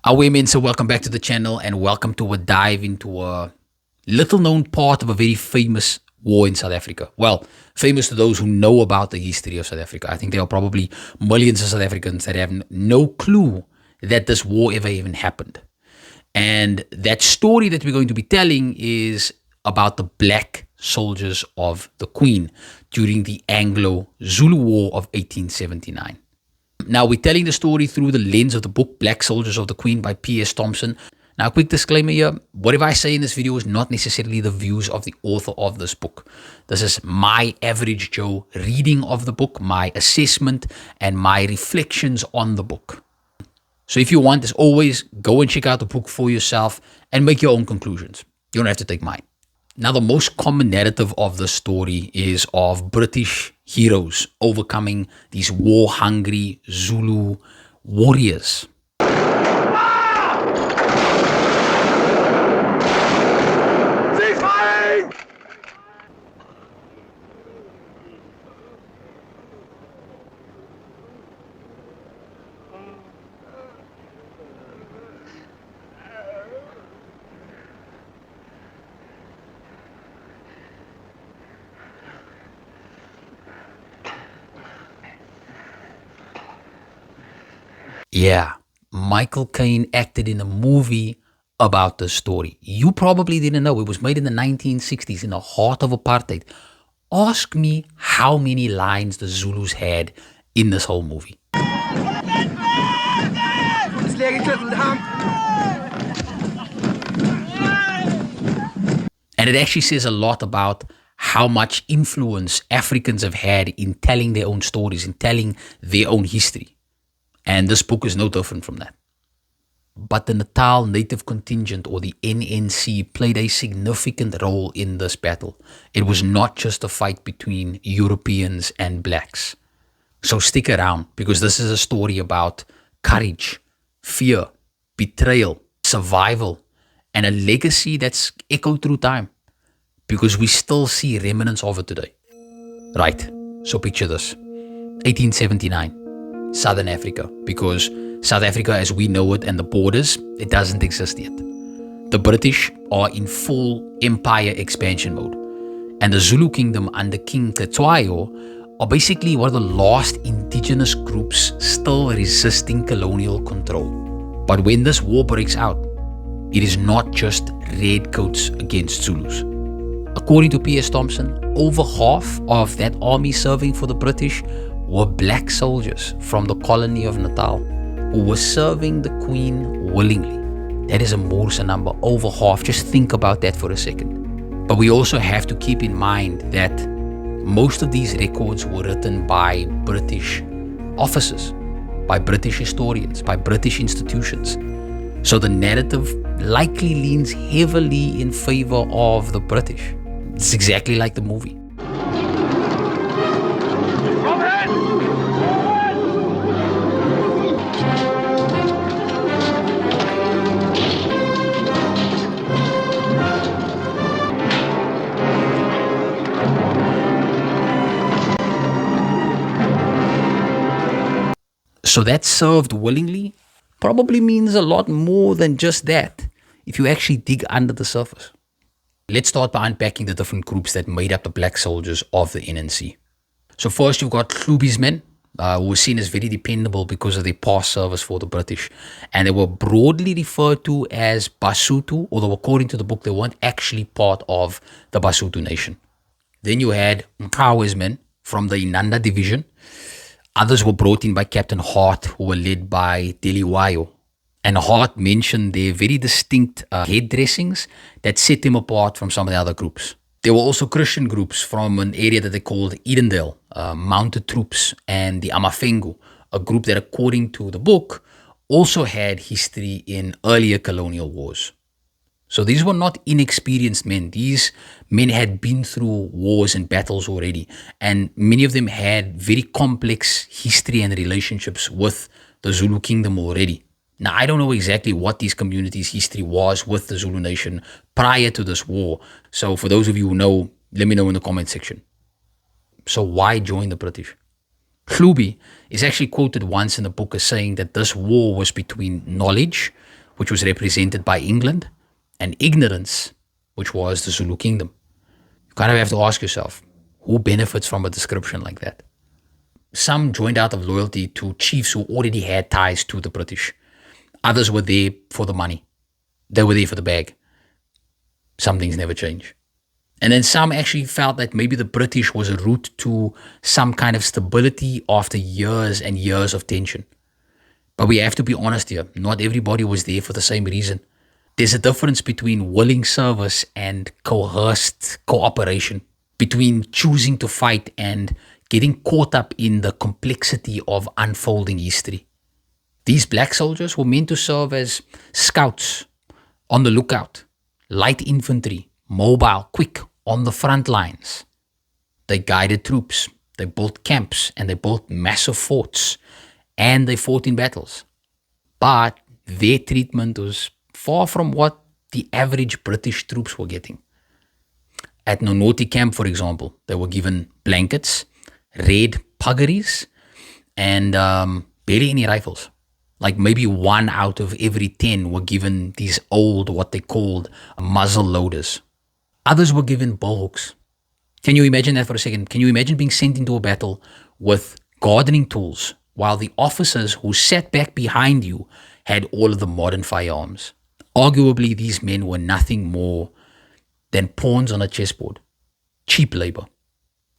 Women, so welcome back to the channel and welcome to a dive into a little known part of a very famous war in South Africa. Well, famous to those who know about the history of South Africa. I think there are probably millions of South Africans that have no clue that this war ever even happened. And that story that we're going to be telling is about the black soldiers of the Queen during the Anglo-Zulu War of 1879. Now, we're telling the story through the lens of the book Black Soldiers of the Queen by P.S. Thompson. Now, a quick disclaimer here. Whatever I say in this video is not necessarily the views of the author of this book. This is my average Joe reading of the book, my assessment, and my reflections on the book. So if you want, as always, go and check out the book for yourself and make your own conclusions. You don't have to take mine. Now, the most common narrative of the story is of British heroes overcoming these war-hungry Zulu warriors. Cease firing! Yeah, Michael Caine acted in a movie about this story. You probably didn't know. It was made in the 1960s in the heart of apartheid. Ask me how many lines the Zulus had in this whole movie. And it actually says a lot about how much influence Africans have had in telling their own stories, in telling their own history. And this book is no different from that. But the Natal Native Contingent, or the NNC, played a significant role in this battle. It was not just a fight between Europeans and blacks. So stick around, because this is a story about courage, fear, betrayal, survival, and a legacy that's echoed through time, because we still see remnants of it today. Right, so picture this. 1879. Southern Africa, because South Africa as we know it and the borders, it doesn't exist yet. The British are in full empire expansion mode, and the Zulu kingdom under King Cetshwayo are basically one of the last indigenous groups still resisting colonial control. But when this war breaks out, it is not just redcoats against Zulus. According to P.S. Thompson, over half of that army serving for the British were black soldiers from the colony of Natal who were serving the Queen willingly. That is a Morse number, over half. Just think about that for a second. But we also have to keep in mind that most of these records were written by British officers, by British historians, by British institutions. So the narrative likely leans heavily in favor of the British. It's exactly like the movie. So that served willingly probably means a lot more than just that if you actually dig under the surface. Let's start by unpacking the different groups that made up the black soldiers of the NNC. So first you've got Hlubi's men, who were seen as very dependable because of their past service for the British. And they were broadly referred to as Basotho, although according to the book they weren't actually part of the Basotho nation. Then you had Mkawe's men from the Inanda division. Others were brought in by Captain Hart, who were led by Deliwayo. And Hart mentioned their very distinct head dressings that set them apart from some of the other groups. There were also Christian groups from an area that they called Edendale, mounted troops, and the Amafengu, a group that according to the book also had history in earlier colonial wars. So these were not inexperienced men. These men had been through wars and battles already, and many of them had very complex history and relationships with the Zulu kingdom already. Now, I don't know exactly what these communities' history was with the Zulu nation prior to this war. So for those of you who know, let me know in the comment section. So why join the British? Hlubi is actually quoted once in the book as saying that this war was between knowledge which was represented by England, and ignorance, which was the Zulu kingdom. You kind of have to ask yourself, who benefits from a description like that? Some joined out of loyalty to chiefs who already had ties to the British. Others were there for the money. They were there for the bag. Some things never change. And then some actually felt that maybe the British was a route to some kind of stability after years and years of tension. But we have to be honest here. Not everybody was there for the same reason. There's a difference between willing service and coerced cooperation, between choosing to fight and getting caught up in the complexity of unfolding history. These black soldiers were meant to serve as scouts, on the lookout, light infantry, mobile, quick, on the front lines. They guided troops, they built camps, and they built massive forts, and they fought in battles. But their treatment was far from what the average British troops were getting. At Nonoti camp, for example, they were given blankets, red puggaries, and barely any rifles. Like maybe 1 out of every 10 were given these old, what they called muzzle loaders. Others were given bullhooks. Can you imagine that for a second? Can you imagine being sent into a battle with gardening tools while the officers who sat back behind you had all of the modern firearms? Arguably, these men were nothing more than pawns on a chessboard. Cheap labor.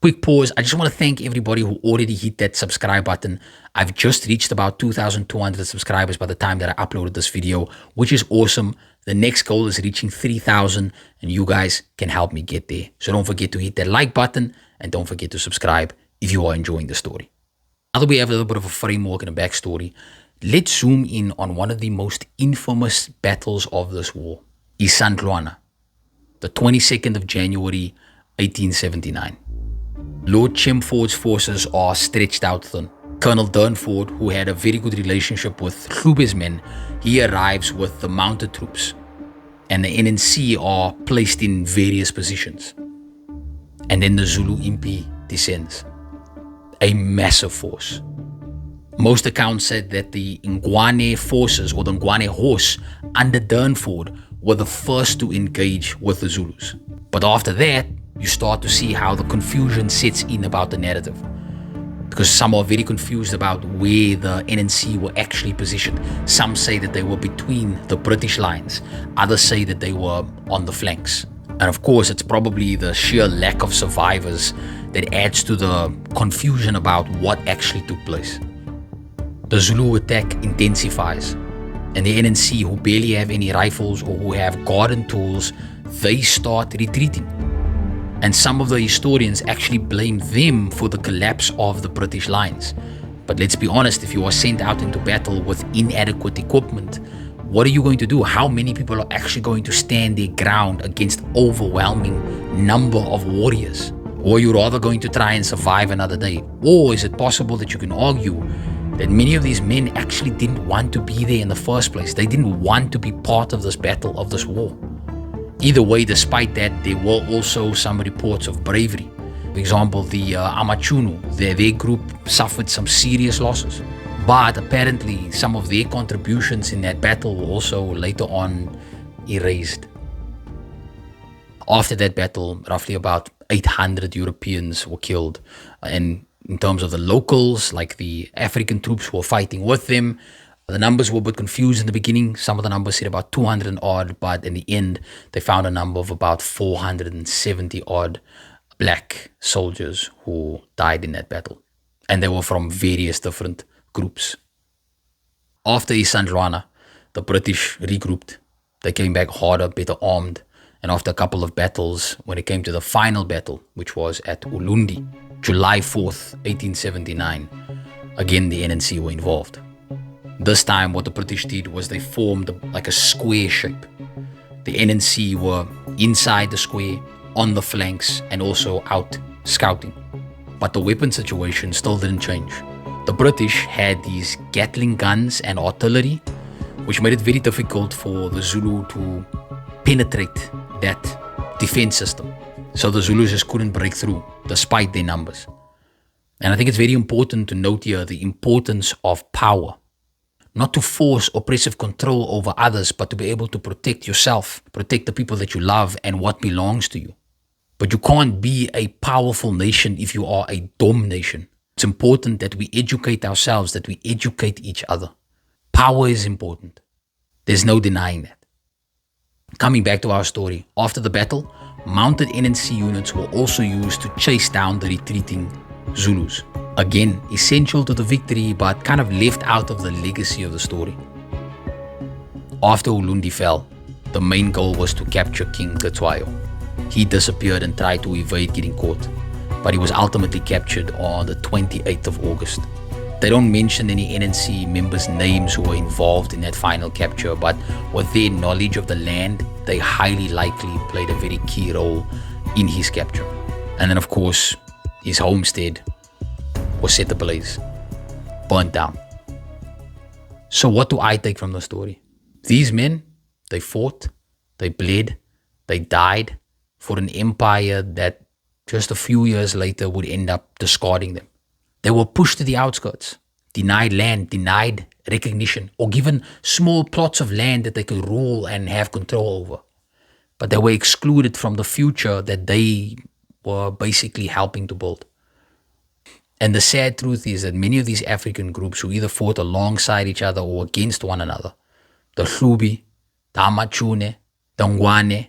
Quick pause. I just want to thank everybody who already hit that subscribe button. I've just reached about 2,200 subscribers by the time that I uploaded this video, which is awesome. The next goal is reaching 3,000, and you guys can help me get there. So don't forget to hit that like button, and don't forget to subscribe if you are enjoying the story. Now that we have a little bit of a framework and a backstory, let's zoom in on one of the most infamous battles of this war, Isandlwana, the 22nd of January, 1879. Lord Chelmsford's forces are stretched out thin. Colonel Durnford, who had a very good relationship with Hlube's men, he arrives with the mounted troops, and the NNC are placed in various positions. And then the Zulu Impi descends. A massive force. Most accounts said that the Ngwane forces, or the Ngwane horse, under Durnford, were the first to engage with the Zulus. But after that, you start to see how the confusion sets in about the narrative. Because some are very confused about where the NNC were actually positioned. Some say that they were between the British lines. Others say that they were on the flanks. And of course, it's probably the sheer lack of survivors that adds to the confusion about what actually took place. The Zulu attack intensifies. And the NNC, who barely have any rifles or who have garden tools, they start retreating. And some of the historians actually blame them for the collapse of the British lines. But let's be honest, if you are sent out into battle with inadequate equipment, what are you going to do? How many people are actually going to stand their ground against overwhelming number of warriors? Or are you rather going to try and survive another day? Or is it possible that you can argue that many of these men actually didn't want to be there in the first place? They didn't want to be part of this battle, of this war. Either way, despite that, there were also some reports of bravery. For example, the Amachunu, their group suffered some serious losses. But apparently, some of their contributions in that battle were also later on erased. After that battle, roughly about 800 Europeans were killed. And in terms of the locals, like the African troops who were fighting with them, the numbers were a bit confused in the beginning. Some of the numbers said about 200 and odd, but in the end, they found a number of about 470 odd black soldiers who died in that battle. And they were from various different groups. After Isandlwana, the British regrouped. They came back harder, better armed. And after a couple of battles, when it came to the final battle, which was at Ulundi, July 4th, 1879, again the NNC were involved. This time, what the British did was they formed like a square shape. The NNC were inside the square, on the flanks, and also out scouting. But the weapon situation still didn't change. The British had these Gatling guns and artillery, which made it very difficult for the Zulu to penetrate that defense system. So the Zulus just couldn't break through, despite their numbers. And I think it's very important to note here the importance of power. not to force oppressive control over others, but to be able to protect yourself, protect the people that you love and what belongs to you. But you can't be a powerful nation if you are a dumb nation. It's important that we educate ourselves, that we educate each other. Power is important. There's no denying that. Coming back to our story, after the battle, mounted NNC units were also used to chase down the retreating Zulus. Again, essential to the victory, but kind of left out of the legacy of the story. After Ulundi fell, the main goal was to capture King Cetshwayo. He disappeared and tried to evade getting caught, but he was ultimately captured on the 28th of August. They don't mention any NNC members' names who were involved in that final capture, but with their knowledge of the land, they highly likely played a very key role in his capture. And then, of course, his homestead was set ablaze, burnt down. So what do I take from the story? These men, they fought, they bled, they died for an empire that just a few years later would end up discarding them. They were pushed to the outskirts, denied land, denied recognition, or given small plots of land that they could rule and have control over. But they were excluded from the future that they were basically helping to build. And the sad truth is that many of these African groups who either fought alongside each other or against one another, the Hlubi, the Amachune, the Ngwane,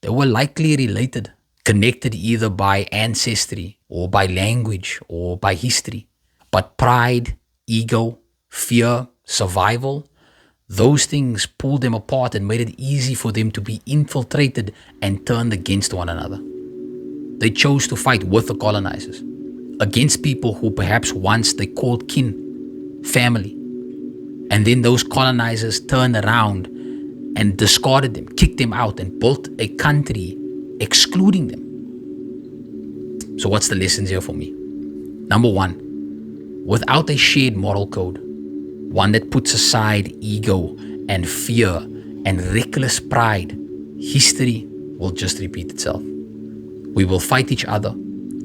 they were likely related, connected either by ancestry or by language or by history. But pride, ego, fear, survival, those things pulled them apart and made it easy for them to be infiltrated and turned against one another. They chose to fight with the colonizers, against people who perhaps once they called kin, family. And then those colonizers turned around and discarded them, kicked them out, and built a country excluding them. So what's the lessons here for me? Number one, without a shared moral code, one that puts aside ego and fear and reckless pride, history will just repeat itself. We will fight each other.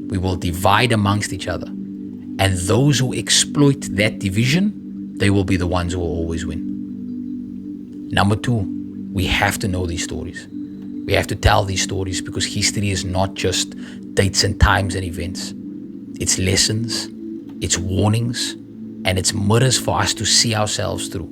We will divide amongst each other. And those who exploit that division, they will be the ones who will always win. Number two, we have to know these stories. We have to tell these stories because history is not just dates and times and events. It's lessons, it's warnings, and it's mirrors for us to see ourselves through.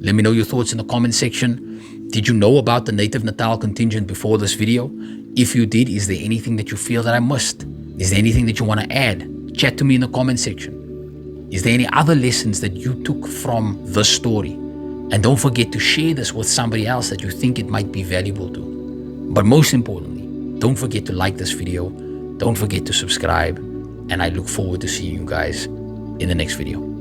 Let me know your thoughts in the comment section. Did you know about the Native Natal Contingent before this video? If you did, is there anything that you feel that I missed? Is there anything that you want to add? Chat to me in the comment section. Is there any other lessons that you took from this story? And don't forget to share this with somebody else that you think it might be valuable to. But most importantly, don't forget to like this video. Don't forget to subscribe. And I look forward to seeing you guys in the next video.